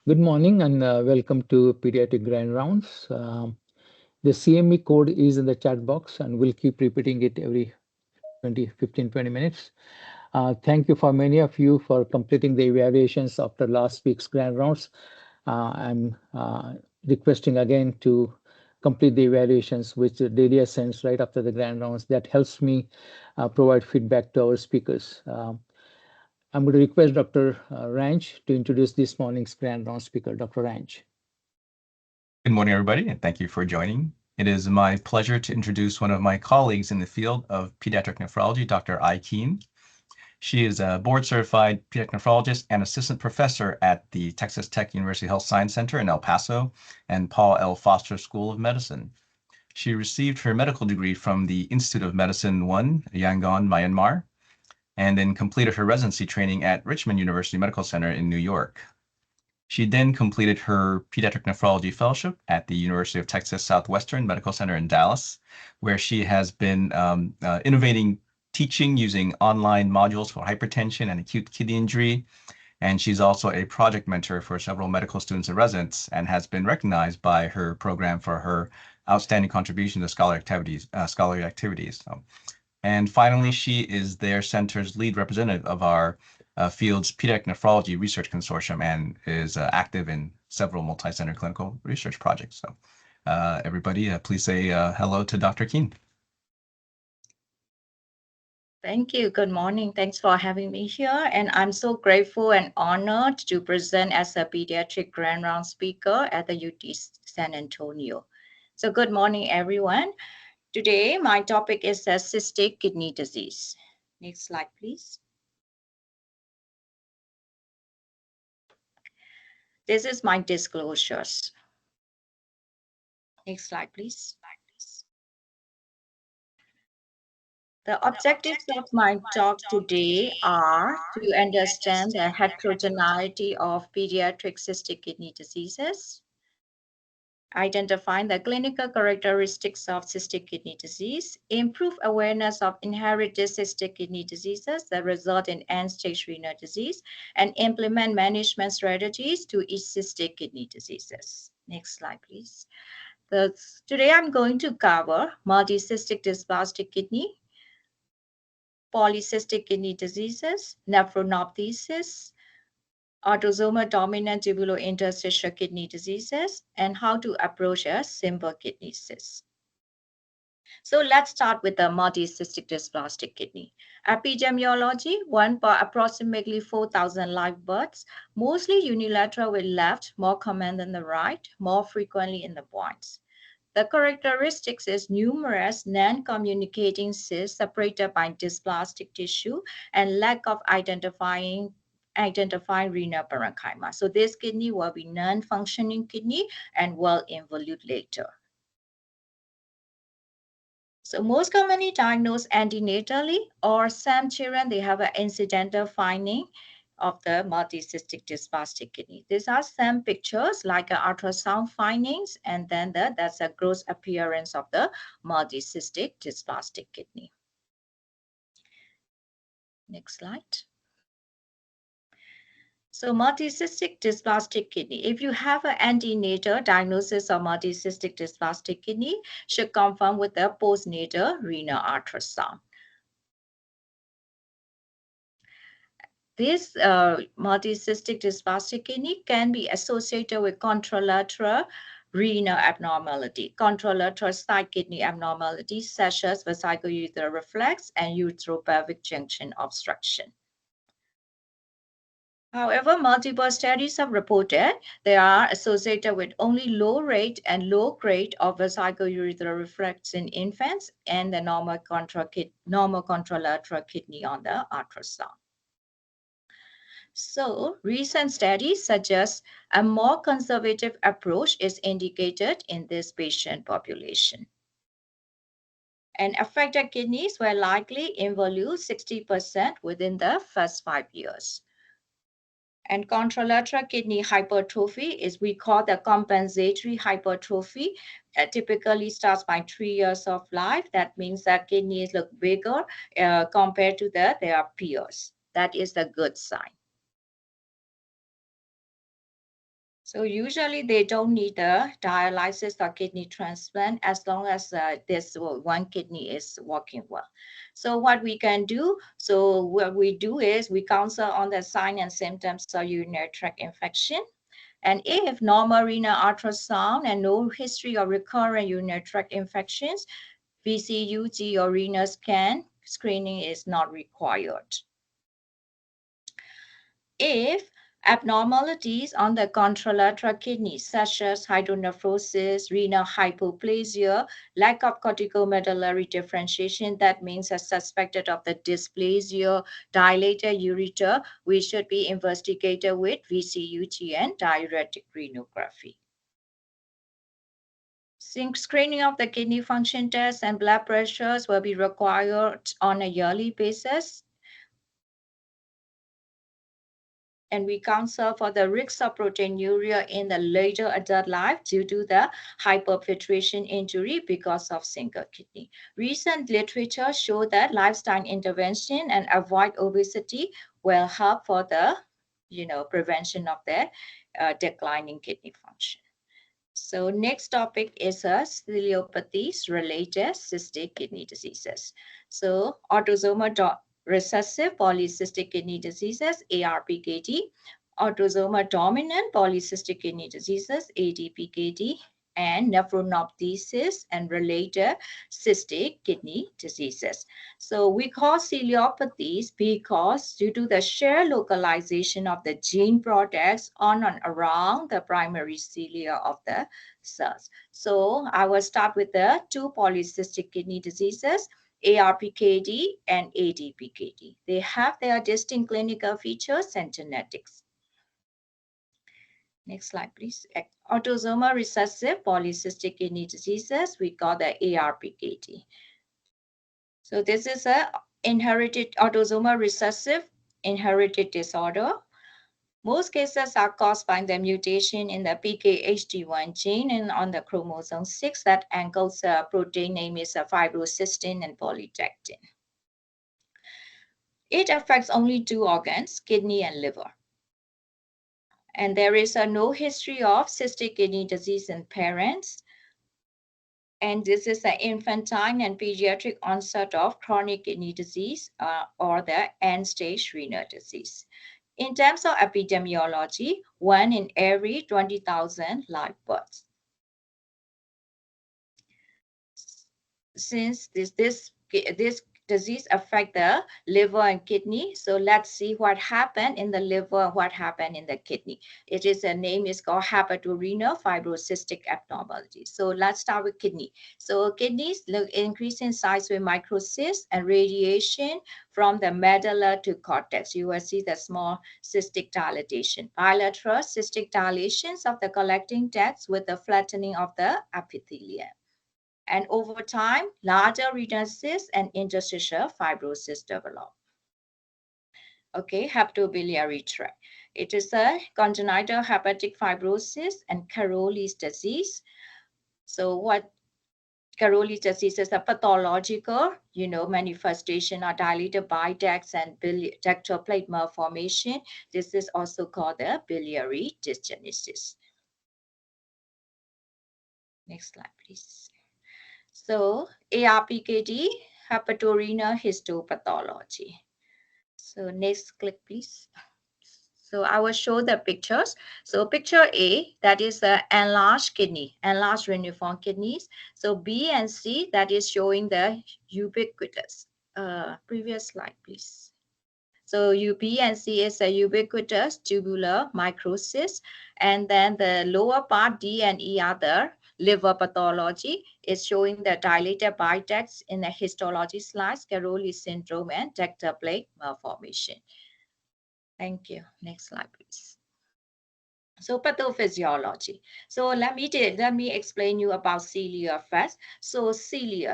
Good morning and welcome to Pediatric Grand Rounds. The CME code is in the chat box and we'll keep repeating it every 15-20 minutes. Thank you for many of you for completing the evaluations after last week's Grand Rounds. I'm requesting again to complete the evaluations which Delia sends right after the Grand Rounds. That helps me provide feedback to our speakers. I'm going to request Dr. Ranch to introduce this morning's Grand Round speaker. Dr. Ranch. Good morning, everybody, and thank you for joining. It is my pleasure to introduce one of my colleagues in the field of pediatric nephrology, Dr. Ei Khin. She is a board-certified pediatric nephrologist and assistant professor at the Texas Tech University Health Science Center in El Paso and Paul L. Foster School of Medicine. She received her medical degree from the Institute of Medicine 1, Yangon, Myanmar, and then completed her residency training at Richmond University Medical Center in New York. She then completed her pediatric nephrology fellowship at the University of Texas Southwestern Medical Center in Dallas, where she has been innovating teaching using online modules for hypertension and acute kidney injury. And she's also a project mentor for several medical students and residents and has been recognized by her program for her outstanding contribution to scholarly activities. And finally, she is their center's lead representative of our field's Pediatric Nephrology Research Consortium and is active in several multi-center clinical research projects. So everybody, please say hello to Dr. Khin. Thank you. Good morning. Thanks for having me here. And I'm so grateful and honored to present as a pediatric Grand Round speaker at the UT San Antonio. So good morning, everyone. Today, my topic is cystic kidney disease. Next slide, please. This is my disclosures. Next slide, please. The objectives of my talk today are to understand the heterogeneity of pediatric cystic kidney diseases, identifying the clinical characteristics of cystic kidney disease, improve awareness of inherited cystic kidney diseases that result in end-stage renal disease, and implement management strategies to each cystic kidney diseases. Next slide, please. Today I'm going to cover multicystic dysplastic kidney, polycystic kidney diseases, nephronophthisis, autosomal dominant tubulointerstitial kidney diseases, and how to approach a simple kidney cyst. So let's start with the multicystic dysplastic kidney. Epidemiology, 1 per approximately 4,000 live births, mostly unilateral with left, more common than the right, more frequently in the boys. The characteristics is numerous non-communicating cysts separated by dysplastic tissue and lack of identifying renal parenchyma. So this kidney will be non-functioning kidney and will involute later. So most commonly diagnosed antenatally, or some children, they have an incidental finding of the multicystic dysplastic kidney. These are some pictures like ultrasound findings, and then that's a gross appearance of the multicystic dysplastic kidney. Next slide. So multicystic dysplastic kidney, if you have an antenatal diagnosis of multicystic dysplastic kidney, should confirm with the postnatal renal ultrasound. This multicystic dysplastic kidney can be associated with contralateral renal abnormality, contralateral side kidney abnormalities such as vesicular reflex and uteropelvic junction obstruction. However, multiple studies have reported they are associated with only low rate and low grade of vesicular reflex in infants and the normal contralateral kidney on the ultrasound. So recent studies suggest a more conservative approach is indicated in this patient population. And affected kidneys will likely involute 60% within the first 5 years. And contralateral kidney hypertrophy is we call the compensatory hypertrophy. It typically starts by 3 years of life. That means that kidneys look bigger compared to their peers. That is the good sign. So usually they don't need a dialysis or kidney transplant as long as this one kidney is working well. So what we can do, so what we do is we counsel on the sign and symptoms of urinary tract infection. And if normal renal ultrasound and no history of recurrent urinary tract infections, VCUG or renal scan screening is not required. If abnormalities on the contralateral kidney, such as hydronephrosis, renal hypoplasia, lack of corticomedullary differentiation, that means as suspected of the dysplasia, dilated ureter, we should be investigated with VCUG and diuretic renography. Screening of the kidney function tests and blood pressures will be required on a yearly basis. And we counsel for the risk of proteinuria in the later adult life due to the hyperfiltration injury because of single kidney. Recent literature show that lifestyle intervention and avoid obesity will help for the prevention of the declining kidney function. So next topic is ciliopathies related cystic kidney diseases. So autosomal recessive polycystic kidney diseases, ARPKD, autosomal dominant polycystic kidney diseases, ADPKD, and nephronophthisis and related cystic kidney diseases. So we call ciliopathies because due to the shared localization of the gene products on and around the primary cilia of the cells. So I will start with the two polycystic kidney diseases, ARPKD and ADPKD. They have their distinct clinical features and genetics. Next slide, please. Autosomal recessive polycystic kidney diseases, we call the ARPKD. So this is a inherited autosomal recessive inherited disorder. Most cases are caused by the mutation in the PKHD1 gene and on the chromosome 6 that encodes a protein named is fibrocystin and polydectin. It affects only two organs, kidney and liver. And there is no history of cystic kidney disease in parents. And this is an infantile and pediatric onset of chronic kidney disease or the end-stage renal disease. In terms of epidemiology, 1 in every 20,000 live births. Since this disease affect the liver and kidney, so let's see what happened in the liver and what happened in the kidney. It is a name is called hepatorenal fibrocystic abnormality. So let's start with kidney. So kidneys increase in size with microcysts and radiation from the medulla to cortex. You will see the small cystic dilatation, bilateral cystic dilations of the collecting ducts with the flattening of the epithelium. And over time, larger renal cysts and interstitial fibrosis develop. Okay, hepatobiliary tract. It is a congenital hepatic fibrosis and Caroli's disease. So what Caroli's disease is a pathological, manifestation of dilated bile ducts and ductal plate malformation. This is also called the biliary dysgenesis. Next slide, please. So ARPKD, hepatorenal histopathology. So next click, please. So I will show the pictures. So picture A, that is the enlarged kidney, enlarged reniform kidneys. So B and C, that is showing the ubiquitous. Previous slide, please. So B and C is a ubiquitous tubular microcyst. And then the lower part, D and E, are the liver pathology. Is showing the dilated bile ducts in the histology slides, Caroli syndrome and ductal plate malformation. Thank you. Next slide, please. So pathophysiology. So let me explain you about cilia first. So cilia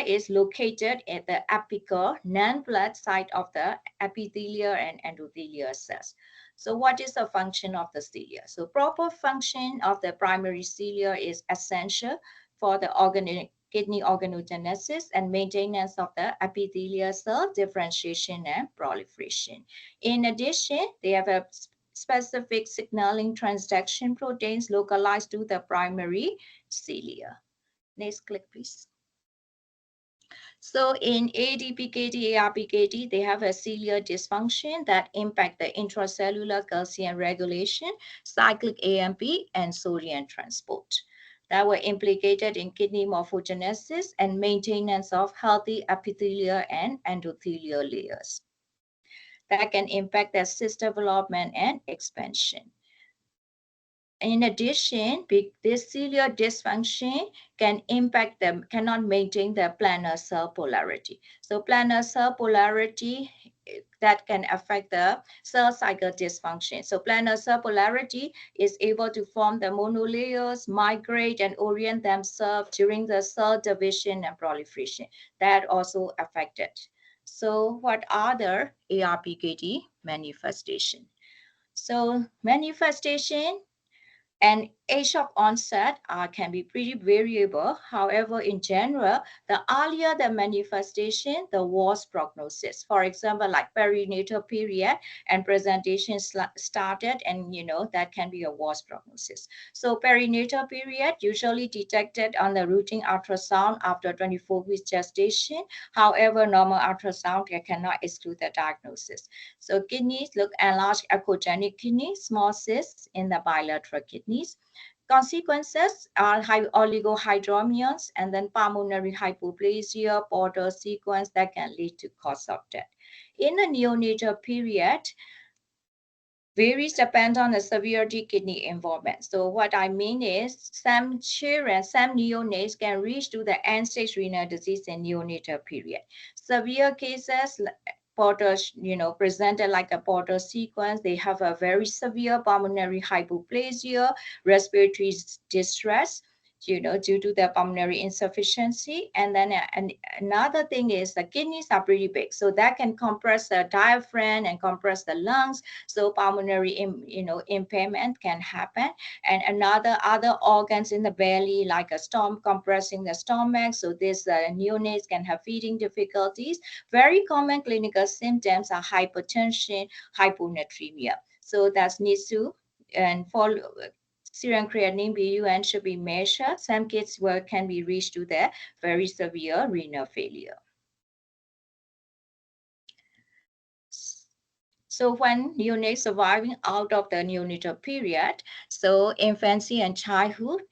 is located at the apical non-blood side of the epithelial and endothelial cells. So what is the function of the cilia? So proper function of the primary cilia is essential for the kidney organogenesis and maintenance of the epithelial cell differentiation and proliferation. In addition, they have a specific signaling transduction proteins localized to the primary cilia. Next click, please. So in ADPKD, ARPKD, they have a ciliary dysfunction that impact the intracellular calcium regulation, cyclic AMP, and sodium transport that were implicated in kidney morphogenesis and maintenance of healthy epithelial and endothelial layers that can impact their cyst development and expansion. In addition, this ciliary dysfunction can impact them, cannot maintain the planar cell polarity. So planar cell polarity that can affect the cell cycle dysfunction. So planar cell polarity is able to form the monolayers, migrate and orient themselves during the cell division and proliferation. That also affected. So what are the ARPKD manifestation? So manifestation and age of onset can be pretty variable. However, in general, the earlier the manifestation, the worse prognosis. For example, like perinatal period and presentation started, and that can be a worse prognosis. So perinatal period usually detected on the routine ultrasound after 24 weeks gestation. However, normal ultrasound cannot exclude the diagnosis. So kidneys look enlarged echogenic kidneys, small cysts in the bilateral kidneys. Consequences are oligohydramnions and then pulmonary hypoplasia, portal sequence that can lead to cause of death. In the neonatal period, varies depend on the severity kidney involvement. So what I mean is some children, some neonates can reach to the end-stage renal disease in neonatal period. Severe cases, portal, presented like a portal sequence. They have a very severe pulmonary hypoplasia, respiratory distress, due to the pulmonary insufficiency. And then another thing is the kidneys are pretty big. So that can compress the diaphragm and compress the lungs. So pulmonary, impairment can happen. And other organs in the belly, like a stomach, compressing the stomach. So this neonates can have feeding difficulties. Very common clinical symptoms are hypertension, hyponatremia. So that needs to and follow serum creatinine BUN should be measured. Some kids can be reached to their very severe renal failure. So when neonates surviving out of the neonatal period, so infancy and childhood,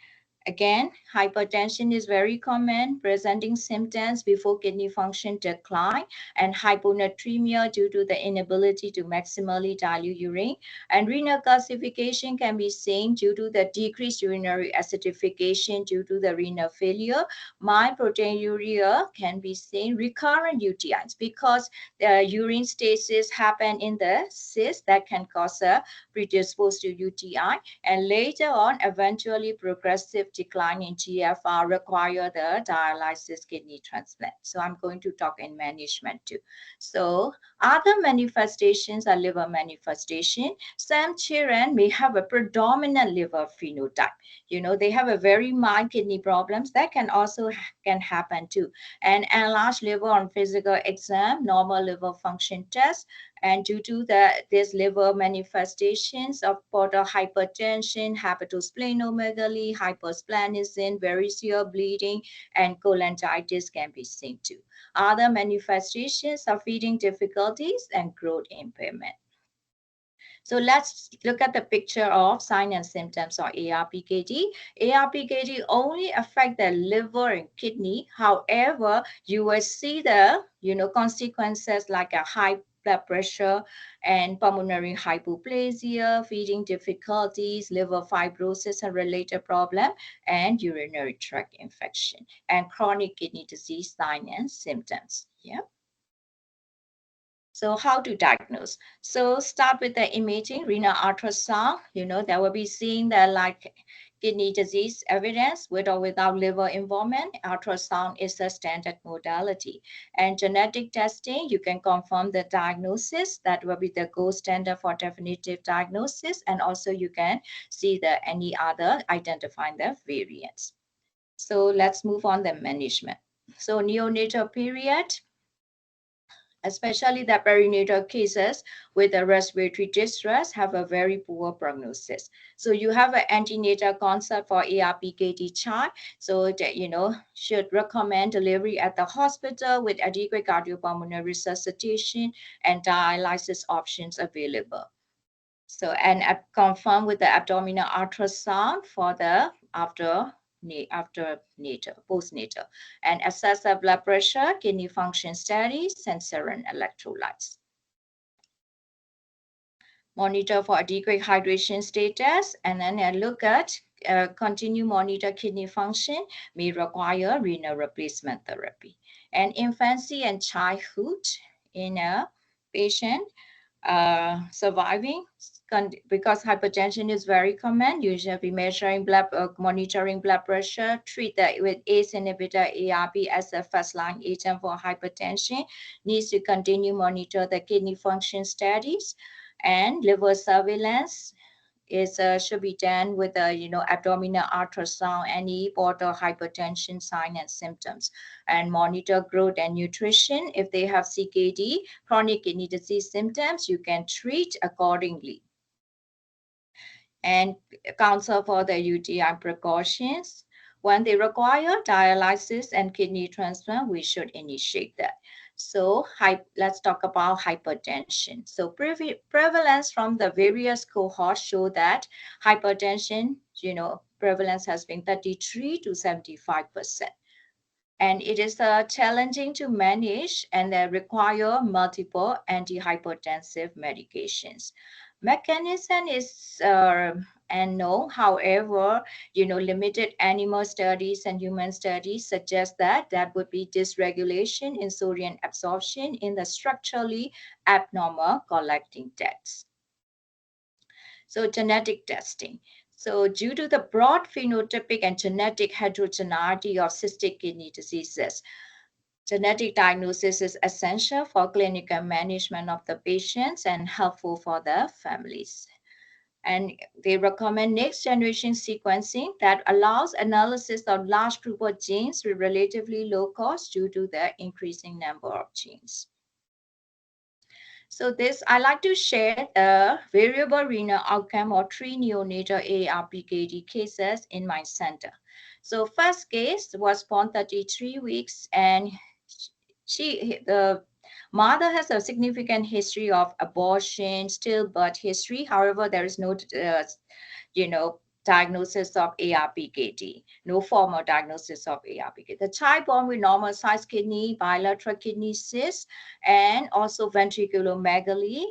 again, hypertension is very common, presenting symptoms before kidney function decline, and hyponatremia due to the inability to maximally dilute urine. And renal calcification can be seen due to the decreased urinary acidification due to the renal failure. Mild proteinuria can be seen, recurrent UTIs, because the urine stasis happen in the cyst that can cause a predisposed to UTI, and later on, eventually progressive decline in GFR require the dialysis kidney transplant. So I'm going to talk in management too. So other manifestations are liver manifestation. Some children may have a predominant liver phenotype. They have a very mild kidney problems that can also happen too. And enlarged liver on physical exam, normal liver function test, and due to these liver manifestations of portal hypertension, hepatosplenomegaly, hypersplenism, very severe bleeding, and cholangitis can be seen too. Other manifestations are feeding difficulties and growth impairment. So let's look at the picture of signs and symptoms of ARPKD. ARPKD only affect the liver and kidney. However, you will see the consequences like a high blood pressure and pulmonary hypoplasia, feeding difficulties, liver fibrosis and related problem, and urinary tract infection, and chronic kidney disease signs and symptoms. Yeah. So how to diagnose? So start with the imaging, renal ultrasound. They will be seeing the like kidney disease evidence with or without liver involvement. Ultrasound is the standard modality. And genetic testing, you can confirm the diagnosis. That will be the gold standard for definitive diagnosis. And also you can see the any other identifying the variants. So let's move on the management. So neonatal period, especially the perinatal cases with the respiratory distress, have a very poor prognosis. So you have an antenatal consult for ARPKD child, so that should recommend delivery at the hospital with adequate cardiopulmonary resuscitation and dialysis options available. So and confirm with the abdominal ultrasound for the after natal, postnatal, and assess the blood pressure, kidney function studies, and serum electrolytes. Monitor for adequate hydration status, and then look at continue monitor kidney function, may require renal replacement therapy. And infancy and childhood in a patient surviving because hypertension is very common. You should be monitoring blood pressure, treat that with ACE inhibitor ARB as a first line agent for hypertension. Needs to continue monitor the kidney function studies, and liver surveillance is should be done with a abdominal ultrasound, any portal hypertension sign and symptoms, and monitor growth and nutrition. If they have CKD, chronic kidney disease symptoms, you can treat accordingly. And counsel for the UTI precautions. When they require dialysis and kidney transplant, we should initiate that. So let's talk about hypertension. So prevalence from the various cohorts show that hypertension, prevalence has been 33 to 75%. And it is challenging to manage, and they require multiple antihypertensive medications. Mechanism is unknown. However, limited animal studies and human studies suggest that would be dysregulation in sodium absorption in the structurally abnormal collecting ducts. So genetic testing. So due to the broad phenotypic and genetic heterogeneity of cystic kidney diseases, genetic diagnosis is essential for clinical management of the patients and helpful for the families. And they recommend next generation sequencing that allows analysis of large group of genes with relatively low cost due to the increasing number of genes. So I like to share the variable renal outcome of 3 neonatal ARPKD cases in my center. So first case was born 33 weeks, and the mother has a significant history of abortion, stillbirth history. However, there is no, diagnosis of ARPKD, no formal diagnosis of ARPKD. The child born with normal sized kidney, bilateral kidney cyst, and also ventriculomegaly.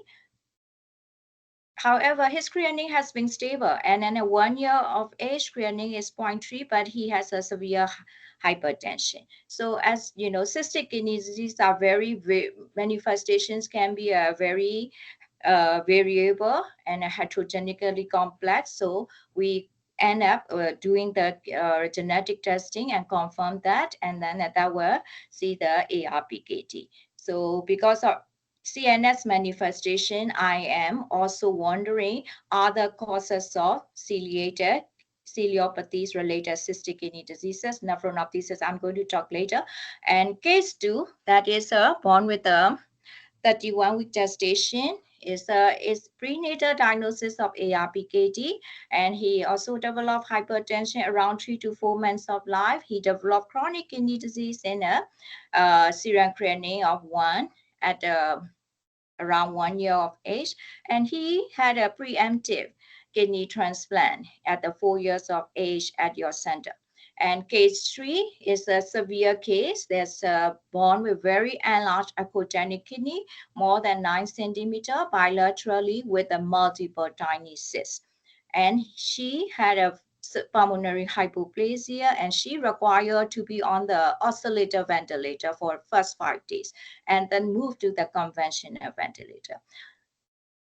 However, his creatinine has been stable, and then at 1 year of age, creatinine is 0.3, but he has a severe hypertension. So as you know, cystic kidney disease are very manifestations can be a very variable and heterogeneically complex. So we end up doing the genetic testing and confirm that, and then that will see the ARPKD. So because of CNS manifestation, I am also wondering other causes of ciliopathies related cystic kidney diseases, nephronophthisis, I'm going to talk later. And case 2, that is born with a 31-week gestation, is prenatal diagnosis of ARPKD, and he also developed hypertension around 3 to 4 months of life. He developed chronic kidney disease in a serum creatinine of 1 at around 1 year of age, and he had a preemptive kidney transplant at the 4 years of age at your center. And case 3 is a severe case. There's born with very enlarged achogenic kidney, more than 9 centimeter bilaterally with a multiple tiny cyst. And she had a pulmonary hypoplasia, and she required to be on the oscillator ventilator for first 5 days and then move to the conventional ventilator.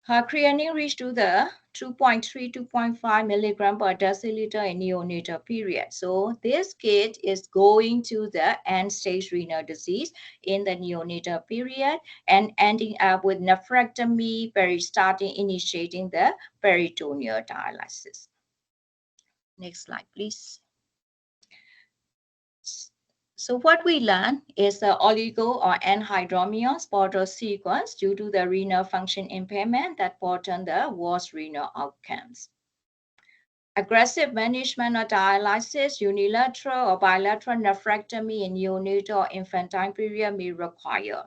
Her creatinine reached to the 2.3, 2.5 milligram per deciliter in neonatal period. So this kid is going to the end-stage renal disease in the neonatal period and ending up with nephrectomy, starting initiating the peritoneal dialysis. Next slide, please. So what we learn is the oligo or anhydromyos portal sequence due to the renal function impairment that portend the worst renal outcomes. Aggressive management of dialysis, unilateral or bilateral nephrectomy in neonatal or infantile period may require.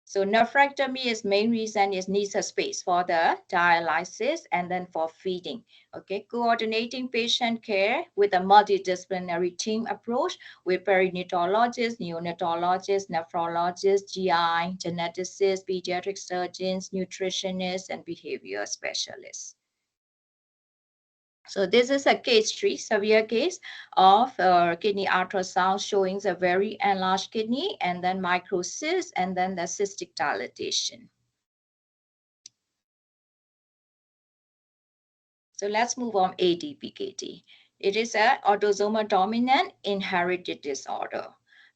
So nephrectomy is main reason is needs a space for the dialysis and then for feeding. Okay, coordinating patient care with a multidisciplinary team approach with perinatologists, neonatologists, nephrologists, GI, geneticists, pediatric surgeons, nutritionists, and behavior specialists. So this is a case 3, severe case of kidney ultrasound showing a very enlarged kidney and then microcyst and then the cystic dilatation. So let's move on ADPKD. It is an autosomal dominant inherited disorder.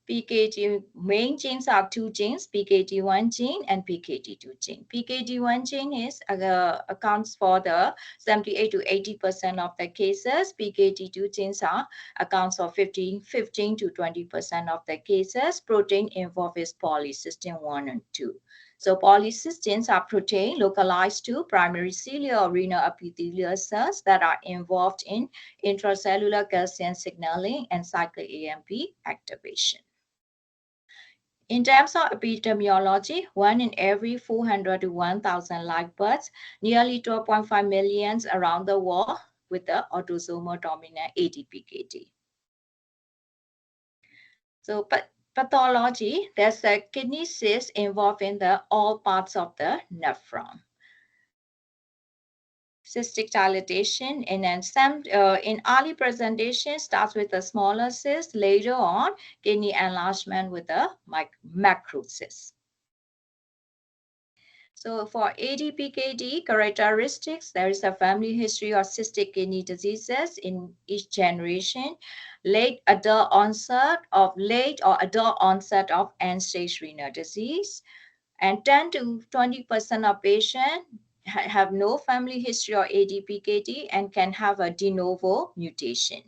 PKD main genes are 2 genes, PKD1 gene and PKD2 gene. PKD1 gene is accounts for the 78 to 80% of the cases. PKD2 genes are accounts for 15 to 20% of the cases. Protein involved is polycystin 1 and 2. So polycystins are protein localized to primary cilia or renal epithelial cells that are involved in intracellular calcium signaling and cyclic AMP activation. In terms of epidemiology, 1 in every 400 to 1,000 live births, nearly 12.5 million around the world with the autosomal dominant ADPKD. So, pathology, there's a kidney cyst involved in all parts of the nephron. Cystic dilatation in early presentation starts with a smaller cyst, later on kidney enlargement with a macrocyst. So for ADPKD characteristics, there is a family history of cystic kidney diseases in each generation, late or adult onset of end-stage renal disease, and 10 to 20% of patients have no family history of ADPKD and can have a de novo mutation.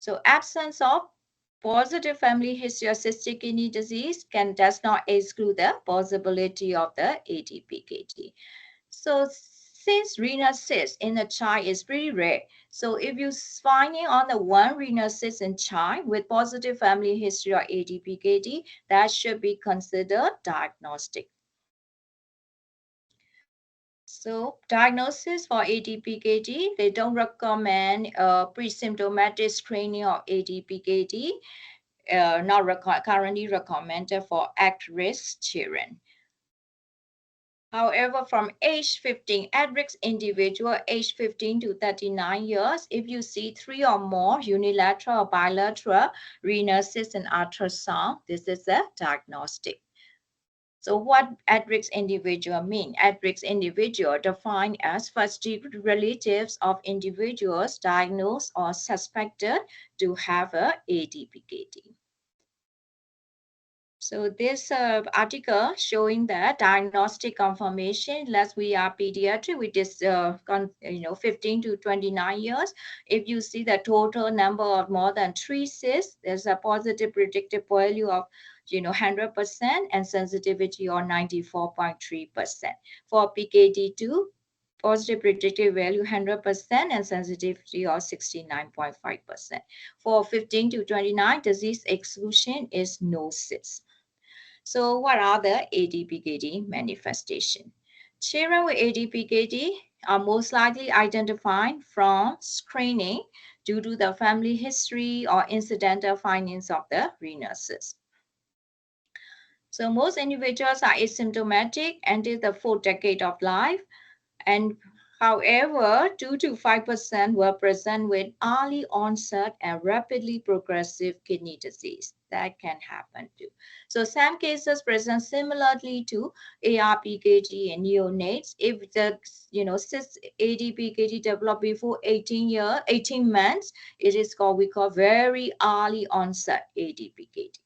So absence of positive family history of cystic kidney disease does not exclude the possibility of the ADPKD. So since renal cyst in a child is pretty rare, so if you finding on the one renal cyst in child with positive family history of ADPKD, that should be considered diagnostic. So diagnosis for ADPKD, they don't recommend pre-symptomatic screening of ADPKD, not currently recommended for at-risk children. However, from age 15, at-risk individual, age 15 to 39 years, if you see 3 or more unilateral or bilateral renal cysts and ultrasound, this is a diagnostic. So what at-risk individual mean? At-risk individual defined as first-degree relatives of individuals diagnosed or suspected to have a ADPKD. So this article showing that diagnostic confirmation, unless we are pediatric, with this 15 to 29 years, if you see the total number of more than 3 cysts, there's a positive predictive value of 100% and sensitivity or 94.3%. For PKD2, positive predictive value 100% and sensitivity of 69.5%. For 15 to 29, disease exclusion is no cyst. So what are the ADPKD manifestations? Children with ADPKD are most likely identified from screening due to the family history or incidental findings of the renal cyst. So most individuals are asymptomatic until the 4th decade of life, and However, 2 to 5% were present with early onset and rapidly progressive kidney disease. That can happen too. So some cases present similarly to ARPKD in neonates. If the cyst ADPKD developed before 18 months, it is called, we call very early onset ADPKD.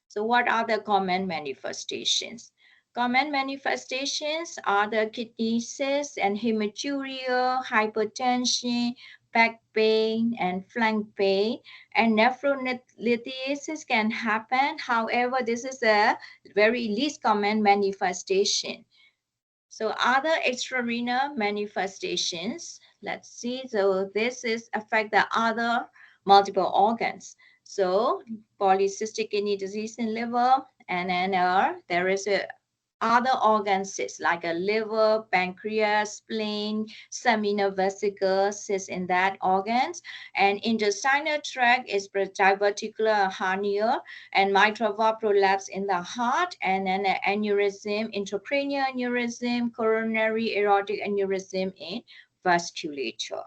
So what are the common manifestations? Common manifestations are the kidney cysts and hematuria, hypertension, back pain, and flank pain. And nephrolithiasis can happen. However, this is a very least common manifestation. So other extrarenal manifestations, let's see. So this is affect the other multiple organs. So polycystic kidney disease in liver, and then there is a other organ cysts like a liver, pancreas, spleen, seminal vesicle cysts in that organs. And intestinal tract is diverticular hernia and mitral valve prolapse in the heart, and then an aneurysm, intracranial aneurysm, coronary aortic aneurysm in vasculature.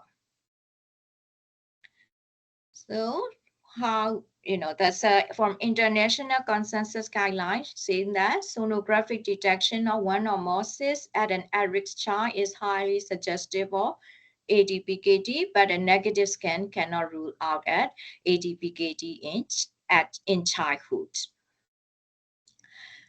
So how, that's from international consensus guidelines saying that sonographic detection of one or more cysts at an at-risk child is highly suggestive of ADPKD, but a negative scan cannot rule out at ADPKD in childhood.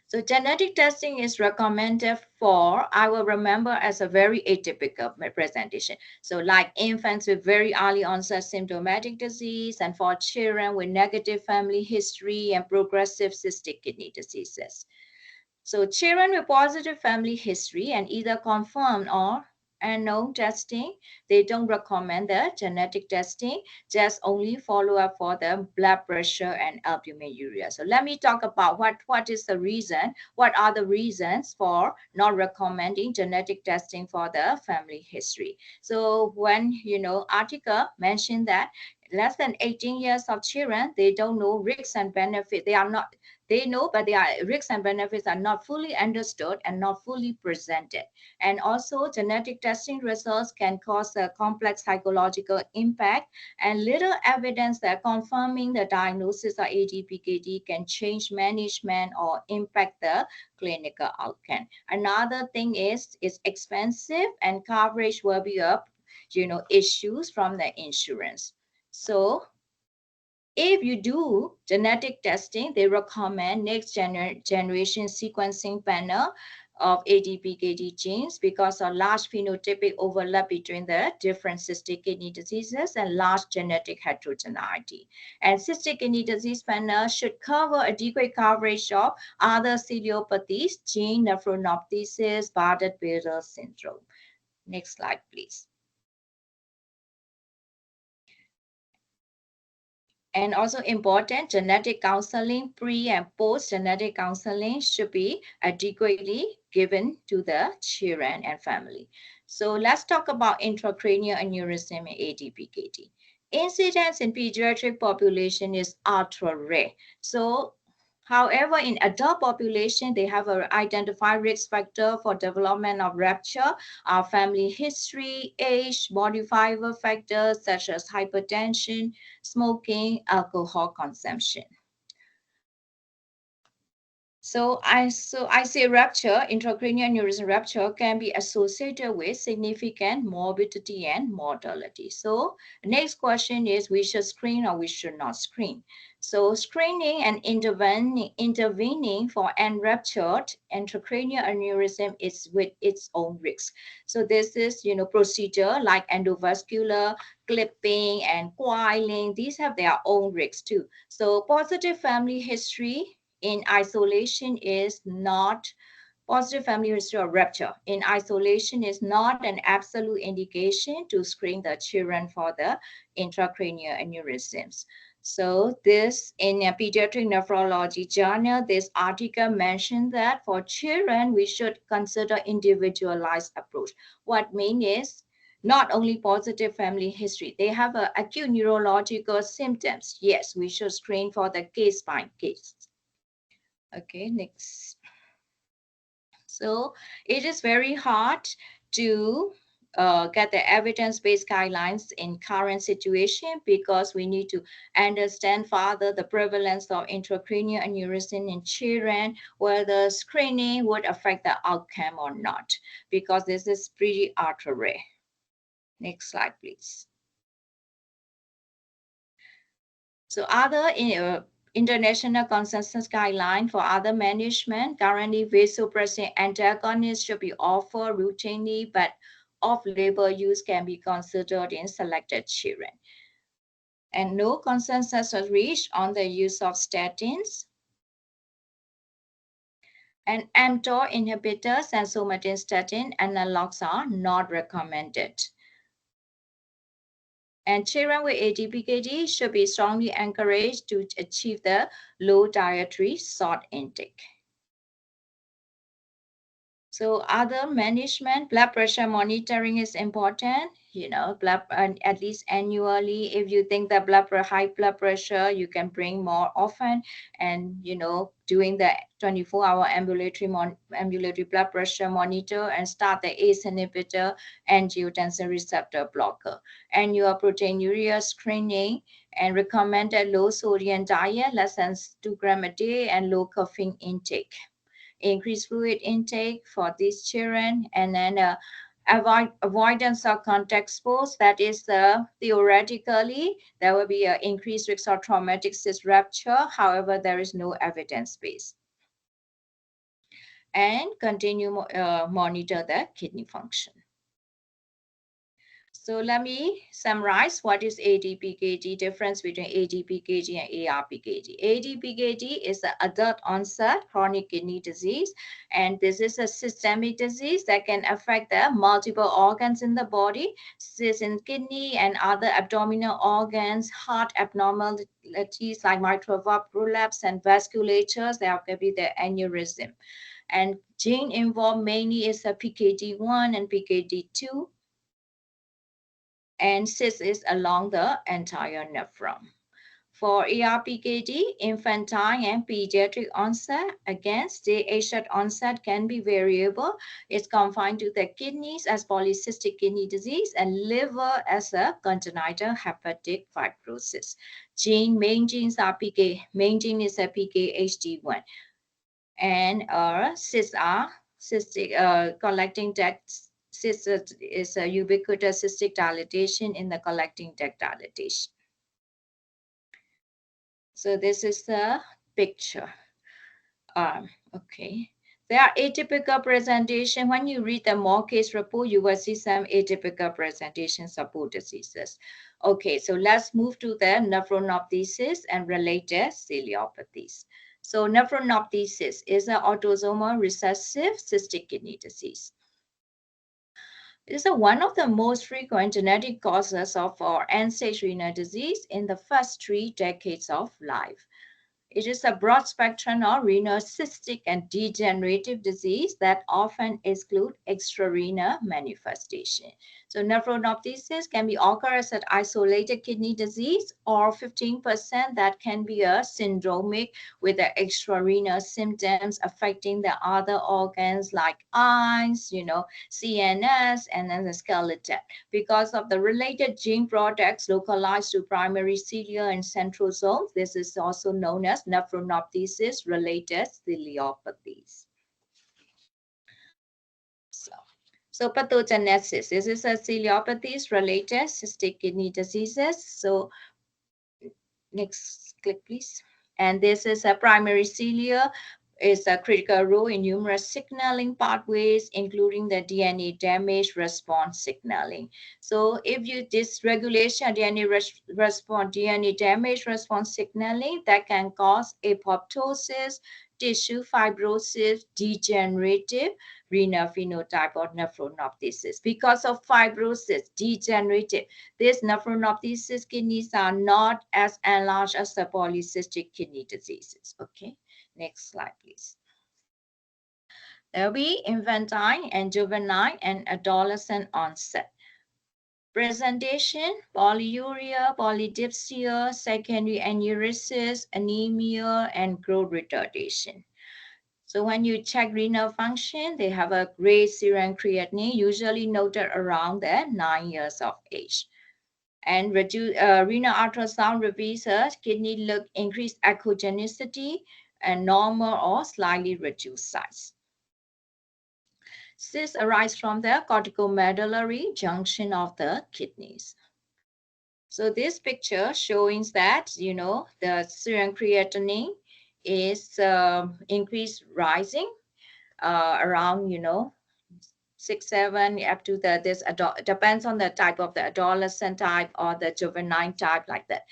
So genetic testing is recommended for, I will remember as a very atypical presentation. So like infants with very early onset symptomatic disease, and for children with negative family history and progressive cystic kidney diseases. So children with positive family history and either confirmed or unknown testing, they don't recommend the genetic testing, just only follow up for the blood pressure and albuminuria. So let me talk about what is the reason, what are the reasons for not recommending genetic testing for the family history. So when, article mentioned that less than 18 years of children, they don't know risks and benefits. They know, but their risks and benefits are not fully understood and not fully presented. And also, genetic testing results can cause a complex psychological impact, and little evidence that confirming the diagnosis of ADPKD can change management or impact the clinical outcome. Another thing is it's expensive, and coverage will be up, issues from the insurance. So if you do genetic testing, they recommend next generation sequencing panel of ADPKD genes because of large phenotypic overlap between the different cystic kidney diseases and large genetic heterogeneity. And cystic kidney disease panel should cover adequate coverage of other ciliopathies, gene nephronophthisis, Bardet-Biedl syndrome. Next slide, please. And also important, genetic counseling, pre and post genetic counseling should be adequately given to the children and family. So let's talk about intracranial aneurysm and ADPKD. Incidence in pediatric population is ultra rare. So however, in adult population, they have an identified risk factor for development of rupture, family history, age, modifiable factors such as hypertension, smoking, alcohol consumption. So I say rupture, intracranial aneurysm rupture can be associated with significant morbidity and mortality. So next question is, we should screen or we should not screen. So screening and intervening for unruptured intracranial aneurysm is with its own risk. So this is, procedure like endovascular clipping and coiling. These have their own risks too. So positive family history in isolation is not positive family history of rupture. In isolation is not an absolute indication to screen the children for the intracranial aneurysms. So this in a pediatric nephrology journal, this article mentioned that for children, we should consider individualized approach. What means is not only positive family history, they have acute neurological symptoms. Yes, we should screen for the case by case. Okay, next. So it is very hard to get the evidence-based guidelines in current situation, because we need to understand further the prevalence of intracranial aneurysm in children, whether screening would affect the outcome or not, because this is pretty ultra rare. Next slide, please. So other international consensus guideline for other management, currently vasopressin antagonists should be offered routinely, but off-label use can be considered in selected children. And no consensus was reached on the use of statins. And mTOR inhibitors and somatostatin analogs are not recommended. And children with ADPKD should be strongly encouraged to achieve the low dietary salt intake. So other management, blood pressure monitoring is important, at least annually. If you think that high blood pressure, you can bring more often, and, doing the 24-hour ambulatory blood pressure monitor, and start the ACE inhibitor, angiotensin receptor blocker, and your proteinuria screening, and recommended low sodium diet, less than 2 grams a day, and low caffeine intake. Increase fluid intake for these children, and then avoidance of contact sports. That is, theoretically, there will be an increased risk of traumatic cyst rupture. However, there is no evidence base. And continue monitor the kidney function. So let me summarize what is ADPKD, difference between ADPKD and ARPKD. ADPKD is an adult onset chronic kidney disease, and this is a systemic disease that can affect the multiple organs in the body, cysts in kidney and other abdominal organs, heart abnormalities like mitral valve prolapse and vasculatures. There could be the aneurysm. And gene involved mainly is a PKD1 and PKD2. And cyst is along the entire nephron. For ARPKD, infantile and pediatric onset, again, stage onset can be variable. It's confined to the kidneys as polycystic kidney disease, and liver as a congenital hepatic fibrosis. Main genes are main gene is a PKHD1. And cysts are cystic, collecting ducts. Cyst is a ubiquitous cystic dilatation in the collecting duct dilatation. So this is the picture. Okay. There are atypical presentation. When you read the more case report, you will see some atypical presentations of both diseases. Okay, so let's move to the nephronophthisis and related ciliopathies. So nephronophthisis is an autosomal recessive cystic kidney disease. It is one of the most frequent genetic causes of end-stage renal disease in the first 3 decades of life. It is a broad spectrum of renal cystic and degenerative disease that often exclude extrarenal manifestation. So nephronophthisis can be occur as an isolated kidney disease, or 15% that can be a syndromic with the extrarenal symptoms affecting the other organs like eyes, CNS, and then the skeleton. Because of the related gene products localized to primary cilia and central zones, this is also known as nephronophthisis related ciliopathies. So pathogenesis, this is a ciliopathies related cystic kidney diseases. So next click, please. And this is a primary cilia. Is a critical role in numerous signaling pathways, including the DNA damage response signaling. So if you dysregulation DNA damage response signaling, that can cause apoptosis, tissue fibrosis, degenerative renal phenotype or nephronophthisis. Because of fibrosis, degenerative, these nephronophthisis kidneys are not as enlarged as the polycystic kidney diseases. Okay. Next slide, please. There will be infantile and juvenile and adolescent onset. Presentation: polyuria, polydipsia, secondary aneurysms, anemia, and growth retardation. So when you check renal function, they have a great serum creatinine, usually noted around the 9 years of age. And renal ultrasound reveals a kidney look increased echogenicity and normal or slightly reduced size. Cysts arise from the corticomedullary junction of the kidneys. So this picture showing that, the serum creatinine is increased rising around, 6, 7, up to depends on the type of the adolescent type or the juvenile type, like that,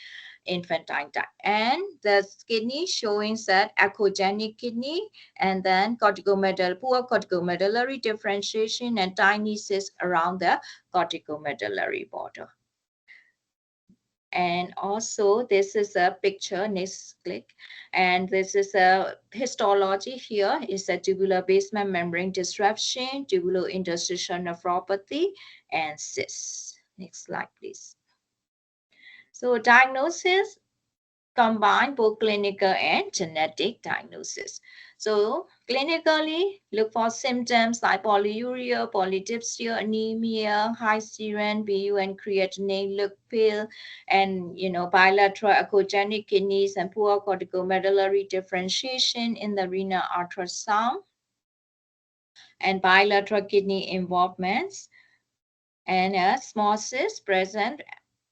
infantile type. And the kidney showing that echogenic kidney, and then poor corticomedullary differentiation and tiny cysts around the corticomedullary border. And also this is a picture, next click, and this is a histology. Here is a tubular basement membrane disruption, tubulointerstitial nephropathy, and cysts. Next slide, please. So diagnosis combine both clinical and genetic diagnosis. So clinically, look for symptoms like polyuria, polydipsia, anemia, high serum, BU and creatinine, look pale, and bilateral echogenic kidneys and poor corticomedullary differentiation in the renal ultrasound, and bilateral kidney involvements, and a small cyst present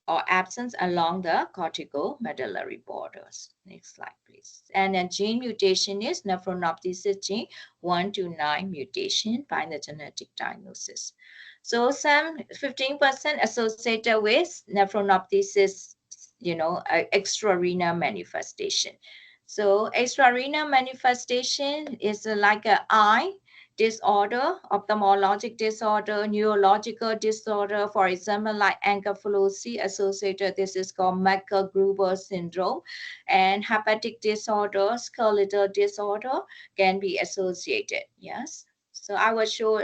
or absence along the corticomedullary borders. Next slide, please. And a gene mutation is nephronophthisis gene 1 to 9 mutation by the genetic diagnosis. So some 15% associated with nephronophthisis, extrarenal manifestation. So extrarenal manifestation is like an eye disorder, ophthalmologic disorder, neurological disorder, for example, like encephalopathy associated, this is called Macker-Gruber syndrome, and hepatic disorder, skeletal disorder can be associated, yes. So I will show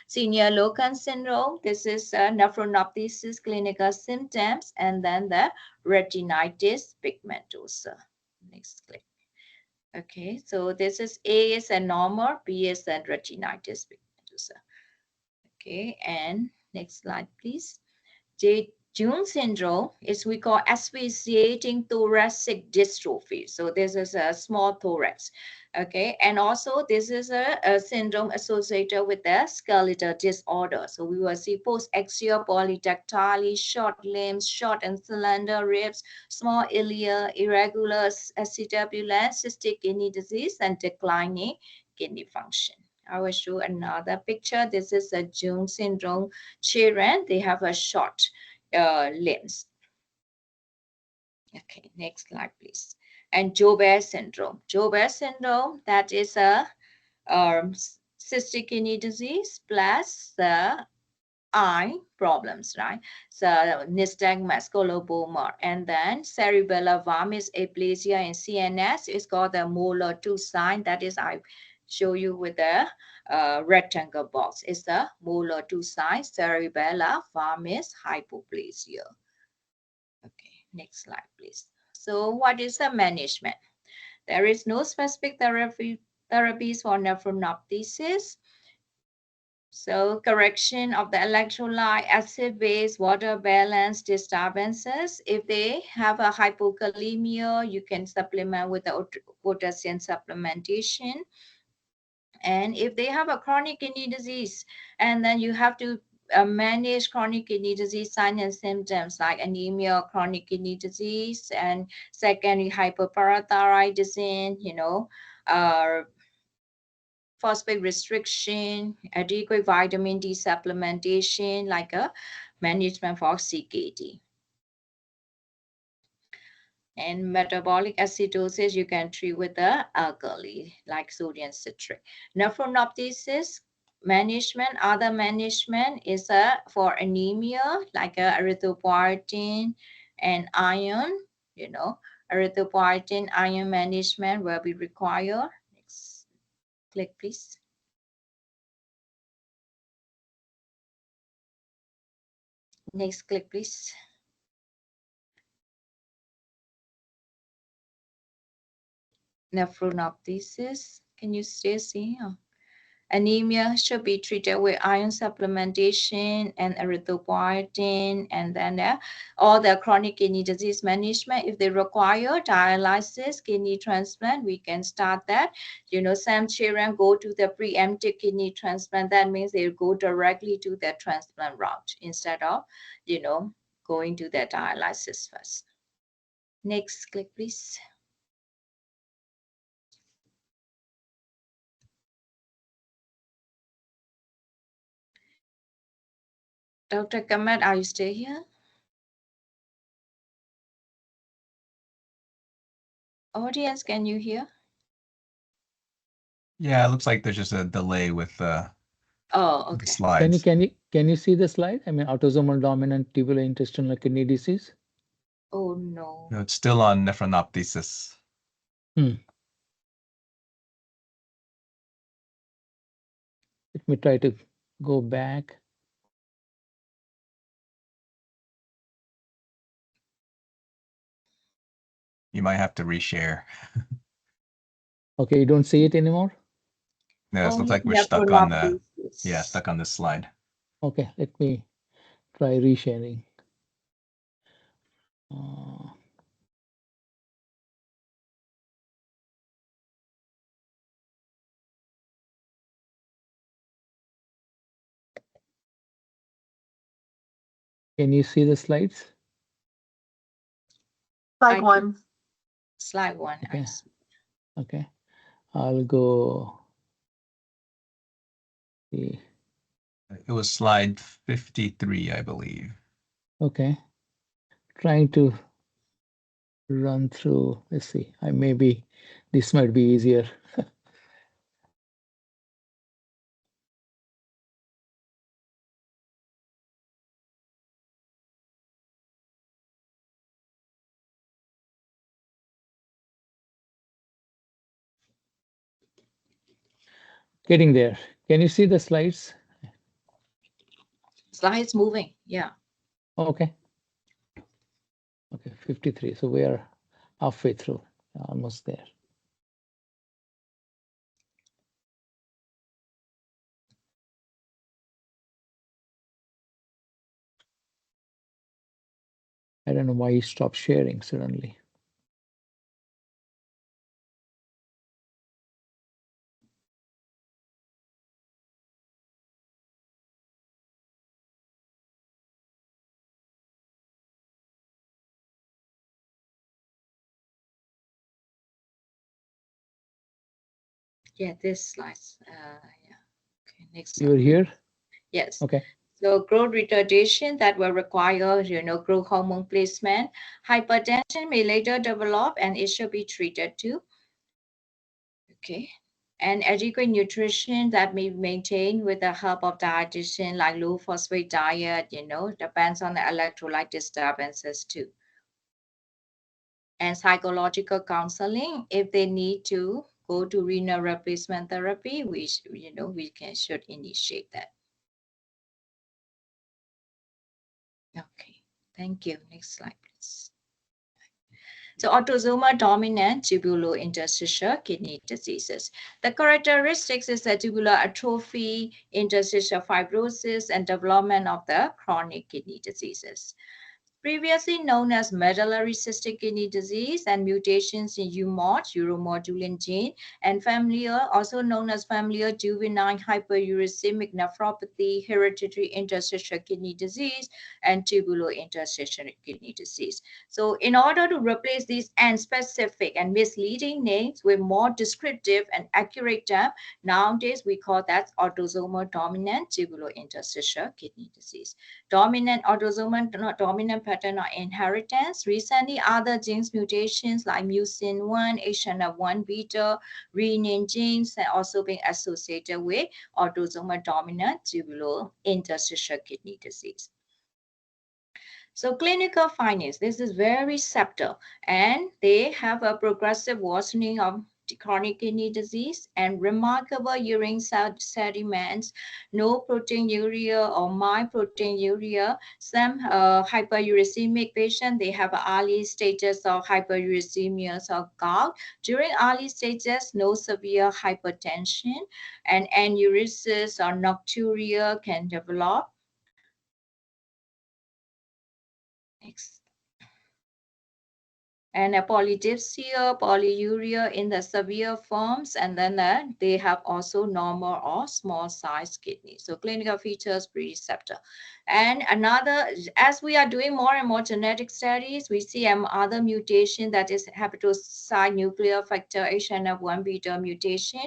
senior Loken syndrome. This is nephronophthisis clinical symptoms, and then the retinitis pigmentosa. Next click. Okay, so this is A is a normal, B is a retinitis pigmentosa. Okay, and next slide, please. June syndrome is we call asphyxiating thoracic dystrophy. So this is a small thorax. Okay, and also this is a syndrome associated with the skeletal disorder. So we will see post-axial polydactyly, short limbs, short and slender ribs, small ilia, irregular acetabulum, cystic kidney disease, and declining kidney function. I will show another picture. This is a June syndrome children. They have a short limbs. Okay, next slide, please. And Joubert syndrome. Joubert syndrome, that is a cystic kidney disease plus the eye problems, right? So nystagmus, coloboma, and then cerebellar vermis aplasia in CNS is called the molar 2 sign. That is, I show you with the rectangle box. It's the molar 2 sign, cerebellar vermis hypoplasia. Okay, next slide, please. So what is the management? There is no specific therapies for nephronophthisis. So correction of the electrolyte, acid-base, water balance disturbances. If they have a hypokalemia, you can supplement with the potassium supplementation. And if they have a chronic kidney disease, and then you have to manage chronic kidney disease signs and symptoms like anemia, chronic kidney disease, and secondary hyperparathyroidism, phosphate restriction, adequate vitamin D supplementation, like a management for CKD. And metabolic acidosis, you can treat with the alkali, like sodium citrate. Nephronophthisis management, other management is for anemia, like erythropoietin and iron, erythropoietin iron management will be required. Next click, please. Next click, please. nephronophthisis. Can you still see? Anemia should be treated with iron supplementation and erythropoietin, and then all the chronic kidney disease management. If they require dialysis, kidney transplant, we can start that. Some children go to the preemptive kidney transplant. That means they go directly to the transplant route instead of, going to the dialysis first. Next click, please. Dr. Kamat, are you still here? Audience, can you hear? Yeah, it looks like there's just a delay with the Okay. slides. Can you see the slide? I mean, autosomal dominant tubular intestinal kidney disease. Oh no. No, it's still on nephronophthisis. Let me try to go back. You might have to reshare. Okay, you don't see it anymore? No, it looks like we're stuck on this slide. Okay, let me try resharing. Can you see the slides? Slide one. Slide one. Okay. Okay. I'll go. It was slide 53, I believe. Okay. Trying to run through. Let's see. This might be easier. Getting there. Can you see the slides? Slides moving. Yeah. Okay. Okay, 53. So we are halfway through, almost there. I don't know why he stopped sharing suddenly. Yeah, this slides. Yeah. Okay, next slide. You were here? Yes. Okay. So growth retardation that will require, growth hormone placement. Hypertension may later develop and it should be treated too. Okay. And adequate nutrition that may be maintained with the help of dietitian, like low phosphate diet, depends on the electrolyte disturbances too. And psychological counseling, if they need to go to renal replacement therapy, we should initiate that. Okay, thank you. Next slide, please. So autosomal dominant tubulointerstitial kidney diseases. The characteristics is the tubular atrophy, interstitial fibrosis, and development of the chronic kidney diseases. Previously known as medullary cystic kidney disease and mutations in UMOD, uromodulin gene, and familial, also known as familial juvenile hyperuricemic nephropathy, hereditary interstitial kidney disease, and tubulointerstitial kidney disease. So in order to replace these unspecific and misleading names with more descriptive and accurate terms, nowadays we call that autosomal dominant tubulointerstitial kidney disease. Dominant autosomal dominant pattern of inheritance. Recently, other genes mutations like mucin 1, HNF1 beta, renin genes have also been associated with autosomal dominant tubulointerstitial kidney disease. So clinical findings, this is very subtle, and they have a progressive worsening of chronic kidney disease, and remarkable urine sediments, no proteinuria or mild proteinuria. Some hyperuricemic patient, they have early stages of hyperuricemia or gout. During early stages, no severe hypertension, and aneurysms or nocturia can develop. Next. And a polydipsia, polyuria in the severe forms, and then they have also normal or small size kidney. So clinical features, preceptor. And another, as we are doing more and more genetic studies, we see other mutation, that is hepatocyte nuclear factor HNF1 beta mutation.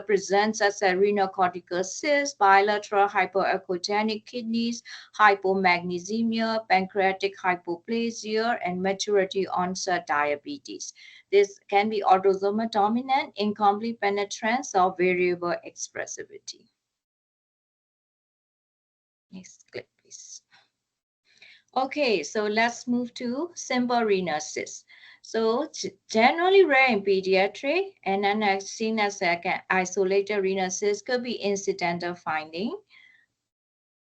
Presents as a renal cortical cyst, bilateral hypoechogenic kidneys, hypomagnesemia, pancreatic hypoplasia, and maturity onset diabetes. This can be autosomal dominant, incomplete penetrance, or variable expressivity. Next clip, please. Okay, so let's move to simple renal cyst. So generally rare in pediatric, and then seen as an isolated renal cyst, could be incidental finding.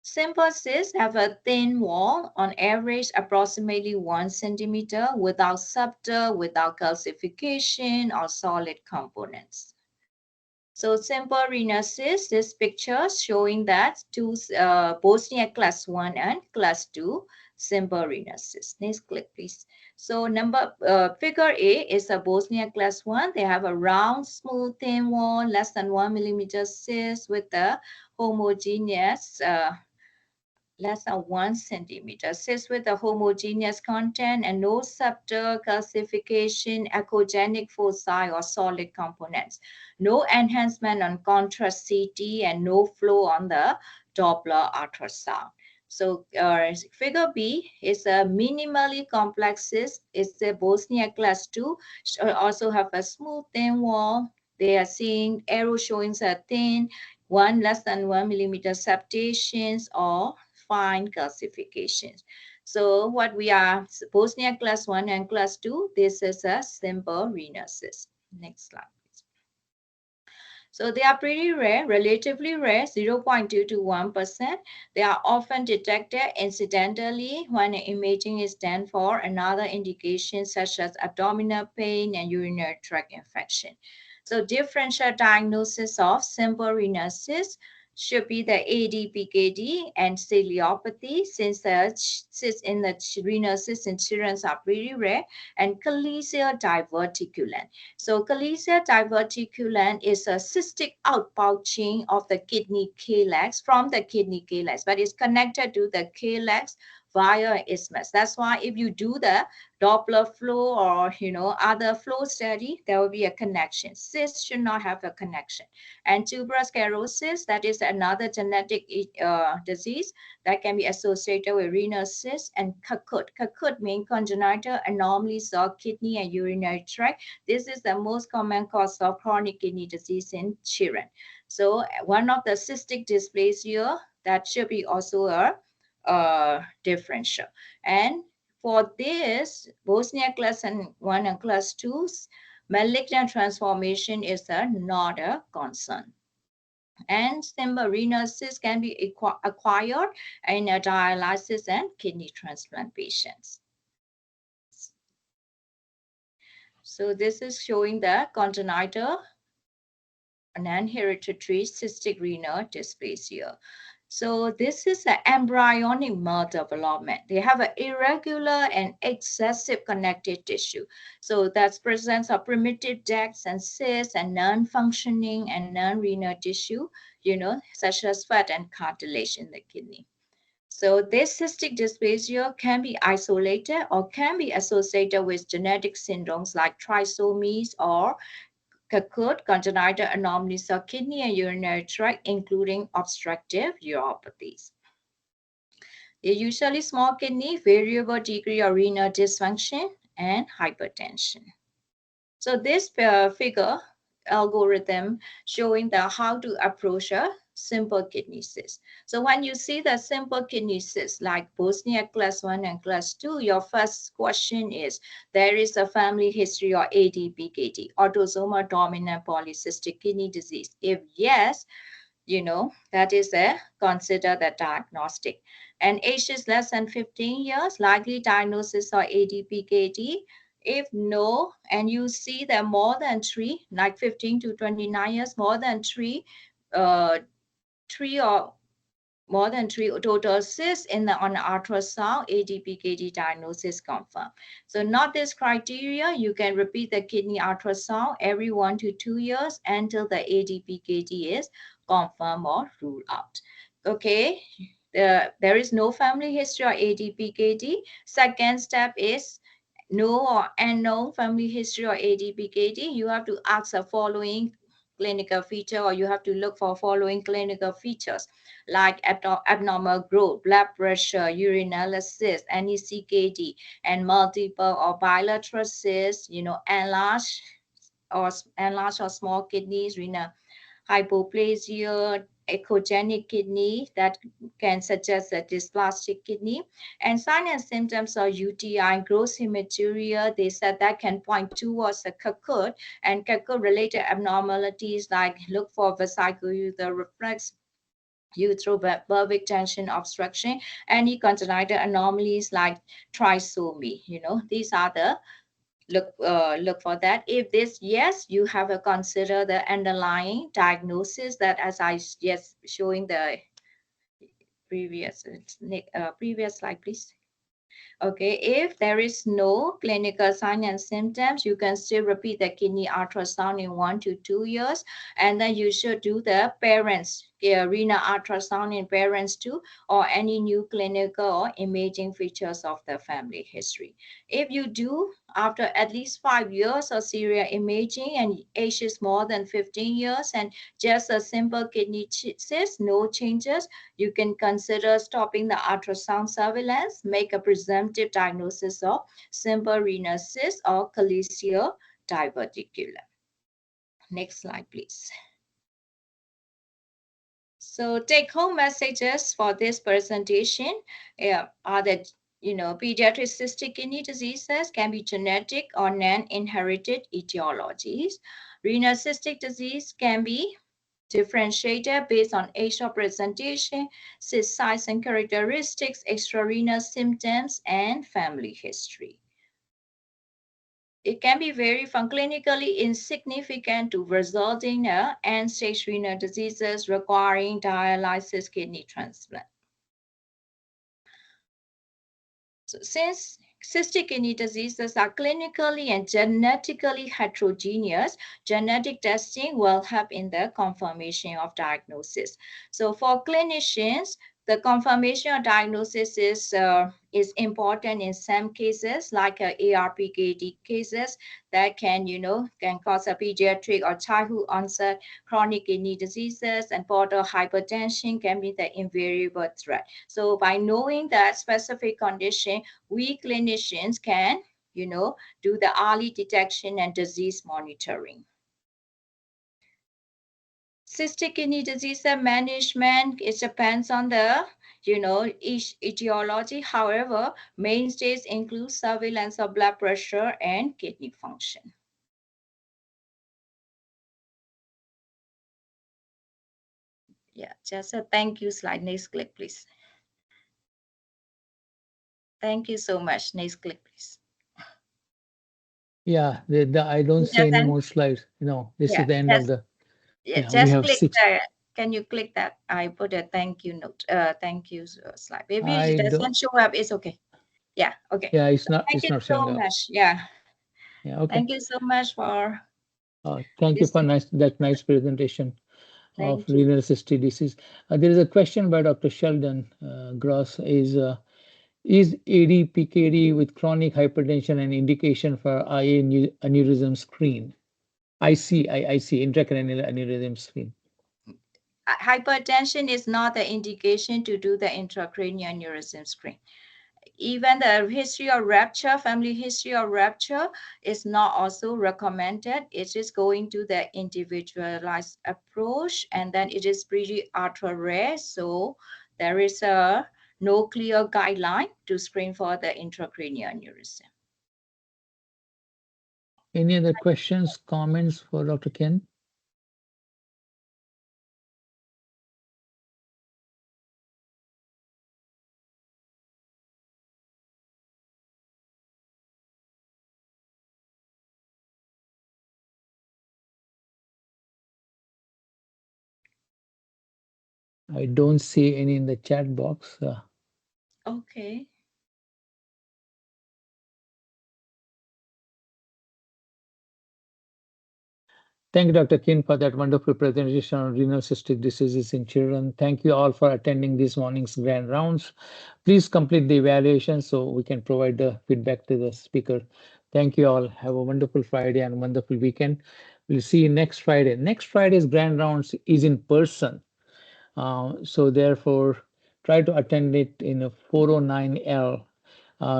Simple cysts have a thin wall, on average approximately 1 centimeter, without septa, without calcification or solid components. So simple renal cyst, this picture showing that two Bosnia class 1 and class 2 simple renal cyst. Next click, please. So figure A is a Bosnia class 1. They have a round, smooth, thin wall, less than 1 millimeter cyst with a homogeneous less than 1 centimeter, cyst with a homogeneous content and no septal calcification, echogenic foci, or solid components. No enhancement on contrast CT and no flow on the Doppler ultrasound. So figure B is a minimally complex cyst. It's the Bosnia class 2. Also have a smooth thin wall. They are seeing arrow showing a thin, less than 1 millimeter septations or fine calcifications. So what we are Bosnia class 1 and class 2, this is a simple renal cyst. Next slide, please. So they are pretty rare, relatively rare, 0.2 to 1%. They are often detected incidentally when imaging is done for another indication such as abdominal pain and urinary tract infection. So differential diagnosis of simple renal cyst should be the ADPKD and ciliopathy, since the cysts in the renal cysts in children are pretty rare, and chalazion diverticulum. So chalazion diverticulum is a cystic outpouching of the kidney calyx from the kidney calyx, but it's connected to the calyx via isthmus. That's why if you do the Doppler flow or other flow study, there will be a connection. Cysts should not have a connection. And tuberous sclerosis, that is another genetic disease that can be associated with renal cysts, and Kakut. Kakut means congenital anomalies of kidney and urinary tract. This is the most common cause of chronic kidney disease in children. So one of the cystic dysplasia, that should be also a differential. And for this, Bosnia class 1 and class 2, malignant transformation is not a concern. And simple renal cysts can be acquired in dialysis and kidney transplant patients. So this is showing the congenital non-hereditary cystic renal dysplasia. So this is an embryonic maldevelopment. They have an irregular and excessive connective tissue. So that presents a primitive ducts and cysts and non-functioning and non-renal tissue, such as fat and cartilage in the kidney. So this cystic dysplasia can be isolated or can be associated with genetic syndromes like trisomies or Kakut, congenital anomalies of kidney and urinary tract, including obstructive uropathies. They're usually small kidney, variable degree of renal dysfunction, and hypertension. So this figure algorithm showing how to approach a simple kidney cyst. So when you see the simple kidney cyst like Bosniak class 1 and class 2, your first question is, there is a family history or ADPKD, autosomal dominant polycystic kidney disease? If yes, that is consider the diagnostic. And age is less than 15 years, likely diagnosis or ADPKD. If no, and you see that more than three, like 15 to 29 years, more than uh, three or more than three total cysts on ultrasound, ADPKD diagnosis confirmed. So not this criteria, you can repeat the kidney ultrasound every 1 to 2 years until the ADPKD is confirmed or ruled out. Okay, there is no family history or ADPKD. Second step is no or unknown family history or ADPKD. You have to ask the following clinical feature, or you have to look for following clinical features like abnormal growth, blood pressure, urinalysis, any CKD, and multiple or bilateral cysts, enlarged or small kidneys, renal hypoplasia, echogenic kidney that can suggest a dysplastic kidney, and signs and symptoms of UTI, gross hematuria. They said that can point towards a Charcot and Charcot-related abnormalities like look for vesicular reflex, utero-pelvic tension obstruction, any congenital anomalies like trisomy. These are the look for that. If this yes, you have to consider the underlying diagnosis that, as I yes showing the previous slide, please. Okay, if there is no clinical sign and symptoms, you can still repeat the kidney ultrasound in 1 to 2 years, and then you should do the parents renal ultrasound in parents too, or any new clinical or imaging features of the family history. If you do after at least 5 years of serial imaging and age is more than 15 years and just a simple kidney cyst, no changes, you can consider stopping the ultrasound surveillance, make a presumptive diagnosis of simple renal cyst or calicia diverticulum. Next slide, please. So take-home messages for this presentation are that pediatric cystic kidney diseases can be genetic or non-inherited etiologies. Renal cystic disease can be differentiated based on age of presentation, cyst size and characteristics, extrarenal symptoms, and family history. It can be very from clinically insignificant to resulting in end-stage renal diseases requiring dialysis kidney transplant. So since cystic kidney diseases are clinically and genetically heterogeneous, genetic testing will help in the confirmation of diagnosis. So for clinicians, the confirmation of diagnosis is important in some cases, like ARPKD cases that can cause a pediatric or childhood onset chronic kidney diseases, and portal hypertension can be the invariable threat. So by knowing that specific condition, we clinicians can, do the early detection and disease monitoring. Cystic kidney disease management, it depends on the each etiology. However, mainstays include surveillance of blood pressure and kidney function. Yeah, just a thank you slide. Next click, please. Thank you so much. Next click, please. Yeah, I don't see any more slides. This is the end of the. Yeah, we just have click 6. there. Can you click that? I put a thank you note. Thank you slide. If I it don't. doesn't show up, it's okay. Yeah, okay. Yeah, it's not. Thank It's you not so showing up. much. Yeah. Yeah. Okay. Thank you so much for Thank you for listening. that nice presentation of Thank you. renal cystic disease. There is a question by Dr. Sheldon Gross. Is ADPKD with chronic hypertension an indication for IA aneurysm screen? I see intracranial aneurysm screen. Hypertension is not the indication to do the intracranial aneurysm screen. even the history of rupture, family history of rupture is not also recommended. It is going to the individualized approach, and then it is pretty ultra rare. So there is no clear guideline to screen for the intracranial aneurysm. Any other questions, comments for Dr. Khin? I don't see any in the chat box. Okay. Thank you, Dr. Khin, for that wonderful presentation on renal cystic diseases in children. Thank you all for attending this morning's grand rounds. Please complete the evaluation so we can provide the feedback to the speaker. Thank you all. Have a wonderful Friday and a wonderful weekend. We'll see you next Friday. Next Friday's grand rounds is in person. So therefore, try to attend it in a 409L.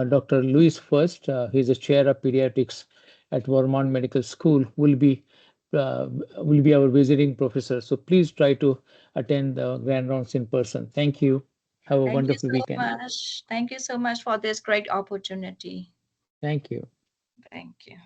Dr. Louis First, he's a chair of pediatrics at Vermont Medical School, uh, will be our visiting professor. So please try to attend the grand rounds in person. Thank you. Have a Thank you wonderful so weekend. much. Thank you so much for this great opportunity. Thank you. Thank you.